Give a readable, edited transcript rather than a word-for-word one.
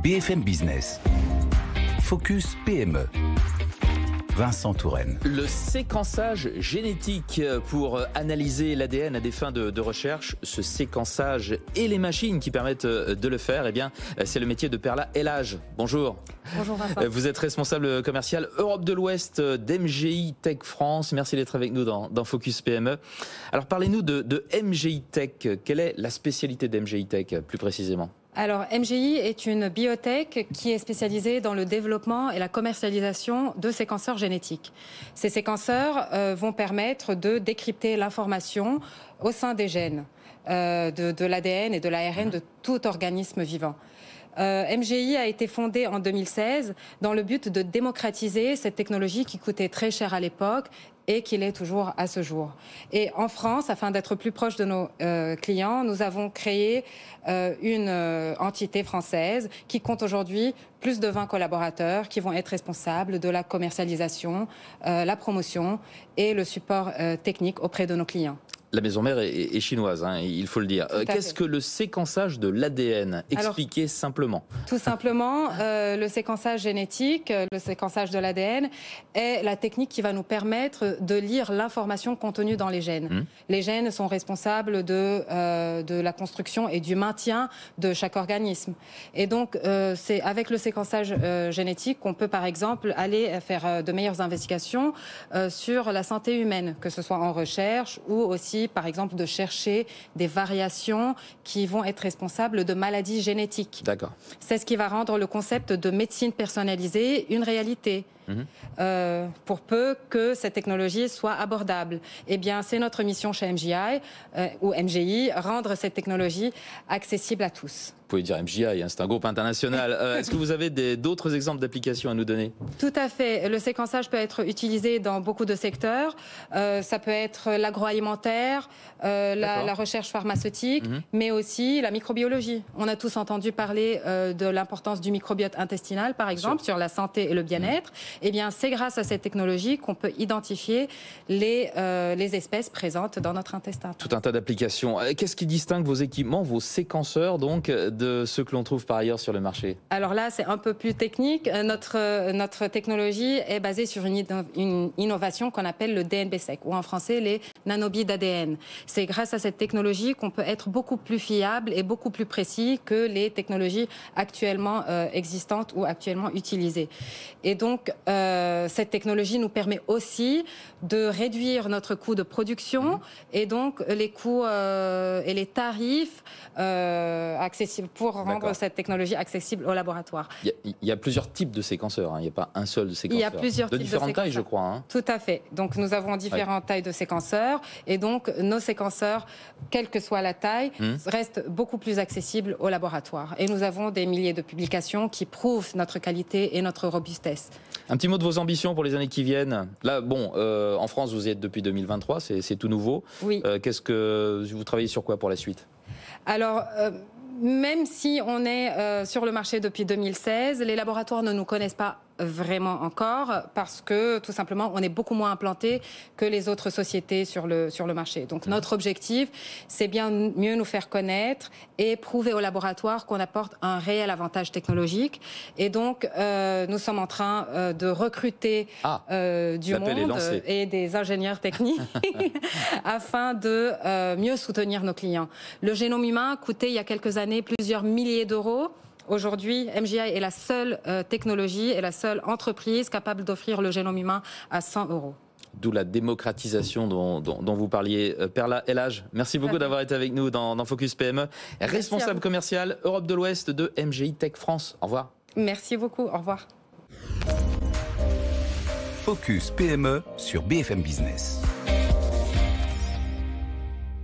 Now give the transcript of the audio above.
BFM Business. Focus PME. Vincent Touraine. Le séquençage génétique pour analyser l'ADN à des fins de recherche, ce séquençage et les machines qui permettent de le faire, eh bien, c'est le métier de Perla Elhaj. Bonjour. Bonjour Vincent. Vous êtes responsable commercial Europe de l'Ouest d'MGI Tech France. Merci d'être avec nous dans Focus PME. Alors parlez-nous de MGI Tech. Quelle est la spécialité d'MGI Tech plus précisément ? Alors, MGI est une biotech qui est spécialisée dans le développement et la commercialisation de séquenceurs génétiques. Ces séquenceurs vont permettre de décrypter l'information au sein des gènes, de l'ADN et de l'ARN de tout organisme vivant. MGI a été fondée en 2016 dans le but de démocratiser cette technologie qui coûtait très cher à l'époque et qui l'est toujours à ce jour. Et en France, afin d'être plus proche de nos clients, nous avons créé une entité française qui compte aujourd'hui plus de 20 collaborateurs qui vont être responsables de la commercialisation, la promotion et le support technique auprès de nos clients. La maison mère est chinoise, hein, il faut le dire. Qu'est-ce que le séquençage de l'ADN ? Expliquez simplement. Tout simplement, le séquençage génétique, le séquençage de l'ADN est la technique qui va nous permettre de lire l'information contenue dans les gènes. Les gènes sont responsables de la construction et du maintien de chaque organisme. Et donc, c'est avec le séquençage génétique qu'on peut, par exemple, aller faire de meilleures investigations sur la santé humaine, que ce soit en recherche ou aussi par exemple, de chercher des variations qui vont être responsables de maladies génétiques. D'accord. C'est ce qui va rendre le concept de médecine personnalisée une réalité. Pour peu que cette technologie soit abordable. Eh bien, c'est notre mission chez MGI, ou MGI, rendre cette technologie accessible à tous. Vous pouvez dire MGI, hein, c'est un groupe international. Est-ce que vous avez d'autres exemples d'applications à nous donner ? Tout à fait. Le séquençage peut être utilisé dans beaucoup de secteurs. Ça peut être l'agroalimentaire, la recherche pharmaceutique, mais aussi la microbiologie. On a tous entendu parler de l'importance du microbiote intestinal, par exemple, sur la santé et le bien-être. Eh bien, c'est grâce à cette technologie qu'on peut identifier les espèces présentes dans notre intestin. Tout un tas d'applications. Qu'est-ce qui distingue vos équipements, vos séquenceurs, donc, de ceux que l'on trouve par ailleurs sur le marché ? Alors là, c'est un peu plus technique. Notre technologie est basée sur une innovation qu'on appelle le DNB-seq, ou en français, les nanobilles d'ADN. C'est grâce à cette technologie qu'on peut être beaucoup plus fiable et beaucoup plus précis que les technologies actuellement existantes ou actuellement utilisées. Et donc, cette technologie nous permet aussi de réduire notre coût de production et donc les coûts et les tarifs accessibles pour rendre cette technologie accessible au laboratoire. Il y a plusieurs types de séquenceurs, hein. Il n'y a pas un seul séquenceur. Il y a plusieurs types de différentes tailles, je crois. Hein. Tout à fait. Donc nous avons différentes tailles de séquenceurs et donc nos séquenceurs, quelle que soit la taille, restent beaucoup plus accessibles au laboratoire. Et nous avons des milliers de publications qui prouvent notre qualité et notre robustesse. Un petit mot de vos ambitions pour les années qui viennent. Là, bon, en France, vous y êtes depuis 2023, c'est tout nouveau. Oui. Vous travaillez sur quoi pour la suite ? Alors, même si on est sur le marché depuis 2016, les laboratoires ne nous connaissent pas vraiment encore parce que tout simplement on est beaucoup moins implanté que les autres sociétés sur le marché. Donc notre objectif, c'est bien mieux nous faire connaître et prouver au laboratoire qu'on apporte un réel avantage technologique. Et donc nous sommes en train de recruter du monde et des ingénieurs techniques afin de mieux soutenir nos clients. Le génome humain coûtait il y a quelques années plusieurs milliers d'euros. Aujourd'hui, MGI est la seule technologie et la seule entreprise capable d'offrir le génome humain à 100 €. D'où la démocratisation dont vous parliez. Perla Elhaj, merci beaucoup d'avoir été avec nous dans Focus PME. Responsable commercial Europe de l'Ouest de MGI Tech France. Au revoir. Merci beaucoup. Au revoir. Focus PME sur BFM Business.